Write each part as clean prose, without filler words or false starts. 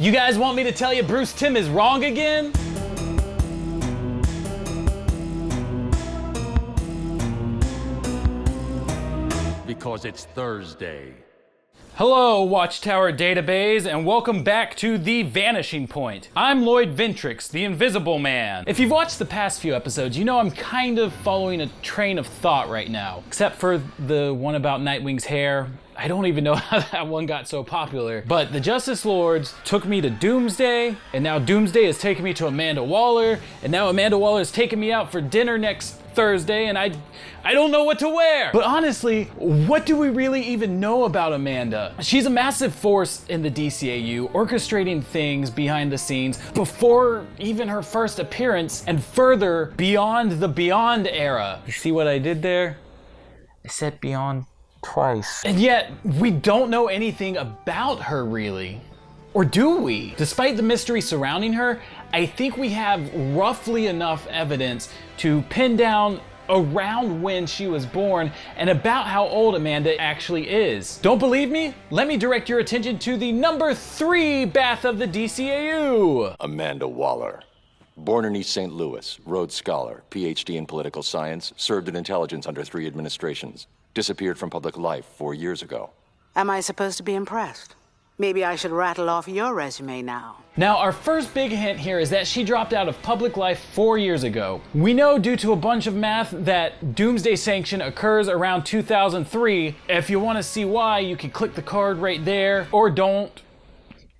You guys want me to tell you Bruce Timm is wrong again? Because it's Thursday. Hello, Watchtower Database, and welcome back to The Vanishing Point. I'm Lloyd Ventrix, the Invisible Man. If you've watched the past few episodes, you know I'm kind of following a train of thought right now. Except for the one about Nightwing's hair. I don't even know how that one got so popular. But the Justice Lords took me to Doomsday, and now Doomsday is taking me to Amanda Waller, and now Amanda Waller is taking me out for dinner next Thursday, and I don't know what to wear. But honestly, what do we really even know about Amanda? She's a massive force in the DCAU, orchestrating things behind the scenes before even her first appearance, and further beyond the Beyond era. You see what I did there? I said Beyond twice. And yet, we don't know anything about her really. Or do we? Despite the mystery surrounding her, I think we have roughly enough evidence to pin down around when she was born and about how old Amanda actually is. Don't believe me? Let me direct your attention to the number 3 Bath of the DCAU. Amanda Waller. Born in East St. Louis, Rhodes Scholar, PhD in political science, served in intelligence under 3 administrations. Disappeared from public life 4 years ago. Am I supposed to be impressed? Maybe I should rattle off your resume now. Now, our first big hint here is that she dropped out of public life 4 years ago. We know due to a bunch of math that Doomsday Sanction occurs around 2003. If you want to see why, you can click the card right there, or don't.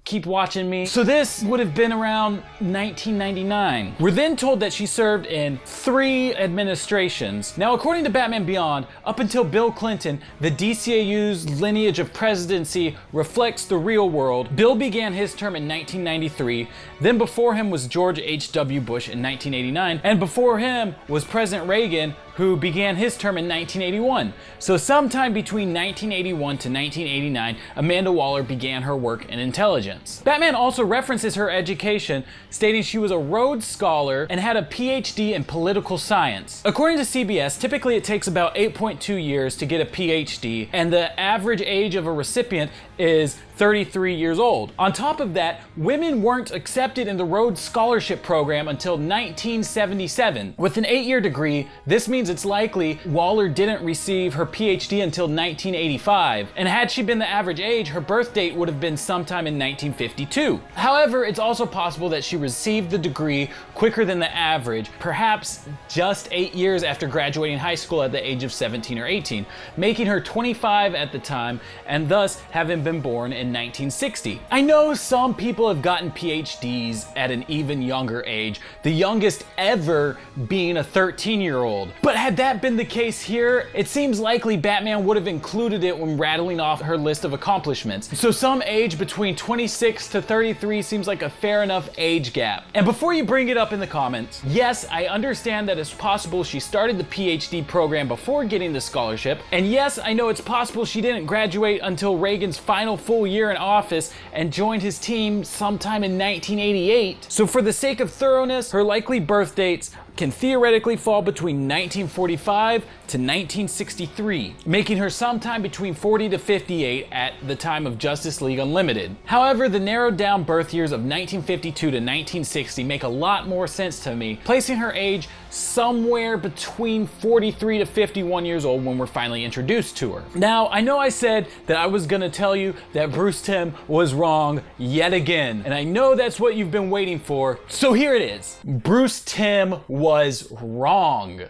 Keep watching me. So this would have been around 1999. We're then told that she served in 3 administrations. Now, according to Batman Beyond, up until Bill Clinton, the DCAU's lineage of presidency reflects the real world. Bill began his term in 1993, then before him was George H.W. Bush in 1989, and before him was President Reagan, who began his term in 1981. So sometime between 1981 to 1989, Amanda Waller began her work in intelligence. Batman also references her education, stating she was a Rhodes Scholar and had a PhD in political science. According to CBS, typically it takes about 8.2 years to get a PhD, and the average age of a recipient is 33 years old. On top of that, women weren't accepted in the Rhodes Scholarship Program until 1977. With an 8-year degree, this means it's likely Waller didn't receive her PhD until 1985, and had she been the average age, her birth date would have been sometime in 1952. However, it's also possible that she received the degree quicker than the average, perhaps just 8 years after graduating high school at the age of 17 or 18, making her 25 at the time, and thus having been born in 1960. I know some people have gotten PhDs at an even younger age, the youngest ever being a 13-year-old. But had that been the case here, it seems likely Batman would have included it when rattling off her list of accomplishments. So some age between 26 to 33 seems like a fair enough age gap. And before you bring it up in the comments, yes, I understand that it's possible she started the PhD program before getting the scholarship, and yes, I know it's possible she didn't graduate until Reagan's final full year in office and joined his team sometime in 1988. So for the sake of thoroughness, her likely birth dates can theoretically fall between 1945 to 1963, making her sometime between 40 to 58 at the time of Justice League Unlimited. However, the narrowed down birth years of 1952 to 1960 make a lot more sense to me, placing her age somewhere between 43 to 51 years old when we're finally introduced to her. Now, I know I said that I was gonna tell you that Bruce Timm was wrong yet again, and I know that's what you've been waiting for, so here it is. Bruce Timm was wrong.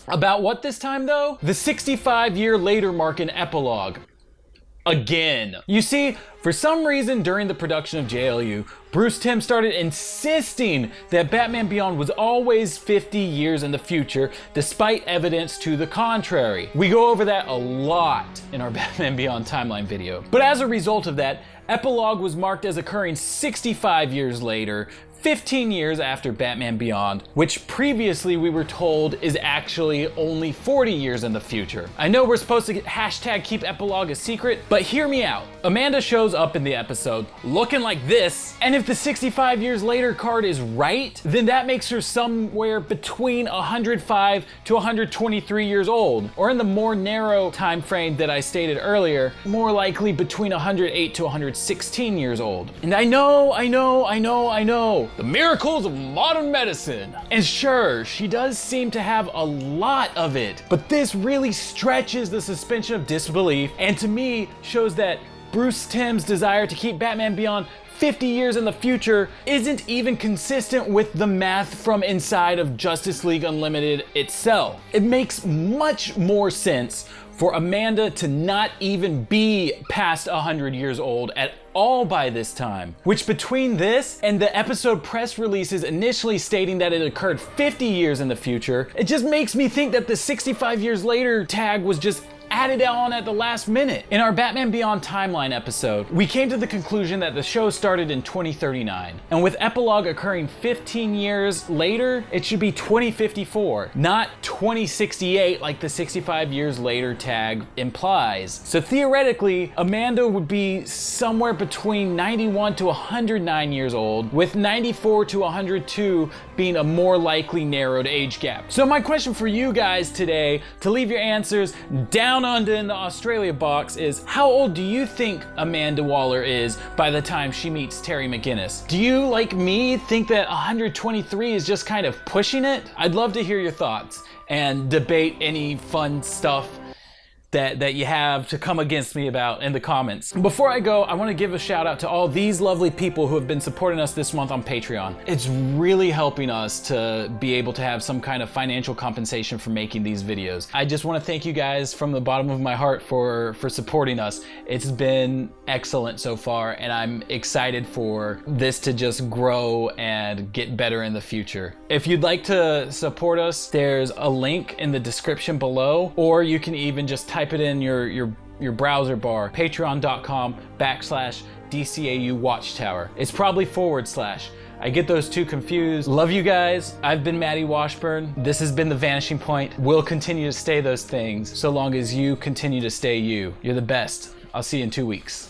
About what this time though? The 65-year later mark in Epilogue. Again. You see, for some reason during the production of JLU, Bruce Timm started insisting that Batman Beyond was always 50 years in the future, despite evidence to the contrary. We go over that a lot in our Batman Beyond timeline video. But as a result of that, Epilogue was marked as occurring 65 years later, 15 years after Batman Beyond, which previously we were told is actually only 40 years in the future. I know we're supposed to hashtag keep Epilogue a secret, but hear me out. Amanda shows up in the episode looking like this, and if the 65 years later card is right, then that makes her somewhere between 105 to 123 years old, or in the more narrow time frame that I stated earlier, more likely between 108 to 116 years old. And I know, the miracles of modern medicine. And sure, she does seem to have a lot of it, but this really stretches the suspension of disbelief, and to me shows that Bruce Timm's desire to keep Batman Beyond 50 years in the future isn't even consistent with the math from inside of Justice League Unlimited itself. It makes much more sense for Amanda to not even be past 100 years old at all by this time. Which, between this and the episode press releases initially stating that it occurred 50 years in the future, it just makes me think that the 65 years later tag was just added on at the last minute. In our Batman Beyond timeline episode, we came to the conclusion that the show started in 2039, and with Epilogue occurring 15 years later, it should be 2054, not 2068 like the 65 years later tag implies. So theoretically, Amanda would be somewhere between 91 to 109 years old, with 94 to 102 being a more likely narrowed age gap. So my question for you guys today, to leave your answers down under in the Australia box, is how old do you think Amanda Waller is by the time she meets Terry McGinnis? Do you, like me, think that 123 is just kind of pushing it? I'd love to hear your thoughts and debate any fun stuff that you have to come against me about in the comments. Before I go, I want to give a shout out to all these lovely people who have been supporting us this month on Patreon. It's really helping us to be able to have some kind of financial compensation for making these videos. I just want to thank you guys from the bottom of my heart for supporting us. It's been excellent so far, and I'm excited for this to just grow and get better in the future. If you'd like to support us, there's a link in the description below, or you can even just type it in your browser bar, patreon.com/DCAU Watchtower. It's probably /. I get those two confused. Love you guys. I've been Maddie Washburn. This has been The Vanishing Point. We'll continue to stay those things so long as you continue to stay you. You're the best. I'll see you in 2 weeks.